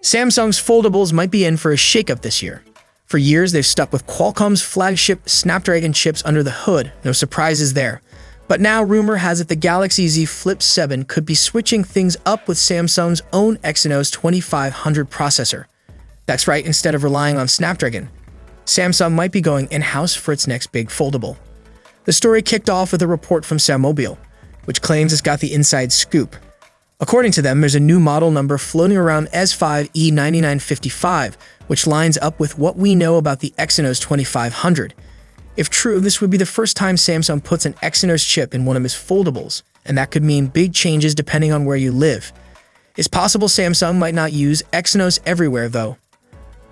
Samsung's foldables might be in for a shakeup this year. For years, they've stuck with Qualcomm's flagship Snapdragon chips under the hood, no surprises there. But now rumor has it the Galaxy Z Flip 7 could be switching things up with Samsung's own Exynos 2500 processor. That's right, instead of relying on Snapdragon, Samsung might be going in-house for its next big foldable. The story kicked off with a report from Sammobile, which claims it's got the inside scoop. According to them, there's a new model number floating around S5E9955, which lines up with what we know about the Exynos 2500. If true, this would be the first time Samsung puts an Exynos chip in one of its foldables, and that could mean big changes depending on where you live. It's possible Samsung might not use Exynos everywhere, though.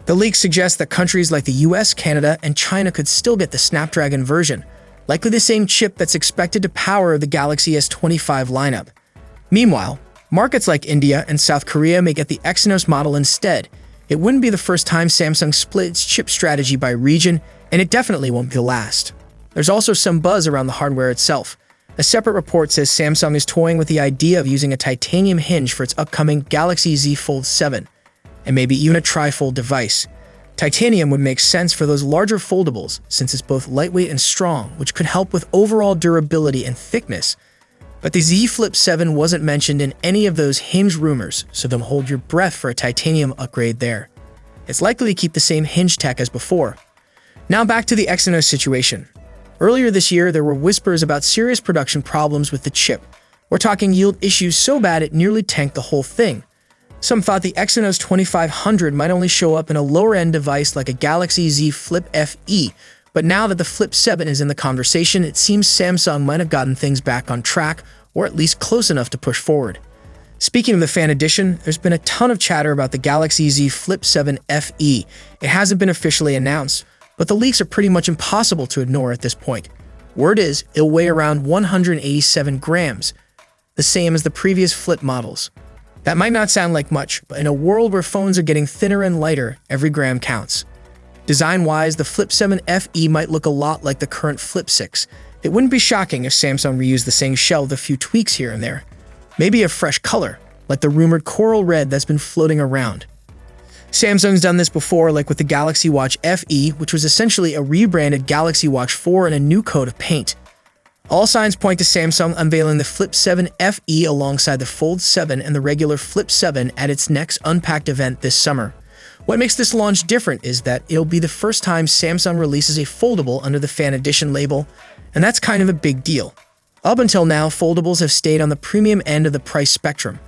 The leaks suggest that countries like the US, Canada, and China could still get the Snapdragon version, likely the same chip that's expected to power the Galaxy S25 lineup. Meanwhile, markets like India and South Korea may get the Exynos model instead. It wouldn't be the first time Samsung split its chip strategy by region, and it definitely won't be the last. There's also some buzz around the hardware itself. A separate report says Samsung is toying with the idea of using a titanium hinge for its upcoming Galaxy Z Fold 7, and maybe even a tri-fold device. Titanium would make sense for those larger foldables since it's both lightweight and strong, which could help with overall durability and thickness. But the Z Flip 7 wasn't mentioned in any of those hinge rumors, so don't hold your breath for a titanium upgrade there. It's likely to keep the same hinge tech as before. Now back to the Exynos situation. Earlier this year, there were whispers about serious production problems with the chip. We're talking yield issues so bad it nearly tanked the whole thing. Some thought the Exynos 2500 might only show up in a lower-end device like a Galaxy Z Flip FE, but now that the Flip 7 is in the conversation, it seems Samsung might have gotten things back on track, or at least close enough to push forward. Speaking of the fan edition, there's been a ton of chatter about the Galaxy Z Flip 7 FE. It hasn't been officially announced, but the leaks are pretty much impossible to ignore at this point. Word is, it'll weigh around 187 grams, the same as the previous Flip models. That might not sound like much, but in a world where phones are getting thinner and lighter, every gram counts. Design-wise, the Flip 7 FE might look a lot like the current Flip 6. It wouldn't be shocking if Samsung reused the same shell with a few tweaks here and there. Maybe a fresh color, like the rumored coral red that's been floating around. Samsung's done this before, like with the Galaxy Watch FE, which was essentially a rebranded Galaxy Watch 4 in a new coat of paint. All signs point to Samsung unveiling the Flip 7 FE alongside the Fold 7 and the regular Flip 7 at its next Unpacked event this summer. What makes this launch different is that it'll be the first time Samsung releases a foldable under the Fan Edition label, and that's kind of a big deal. Up until now, foldables have stayed on the premium end of the price spectrum.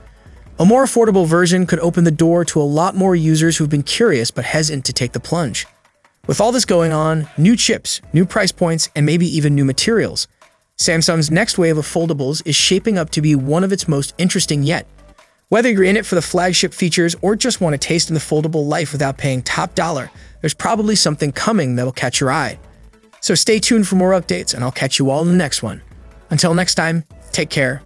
A more affordable version could open the door to a lot more users who've been curious but hesitant to take the plunge. With all this going on, new chips, new price points, and maybe even new materials, Samsung's next wave of foldables is shaping up to be one of its most interesting yet. Whether you're in it for the flagship features or just want a taste in the foldable life without paying top dollar, there's probably something coming that'll catch your eye. So stay tuned for more updates, and I'll catch you all in the next one. Until next time, take care.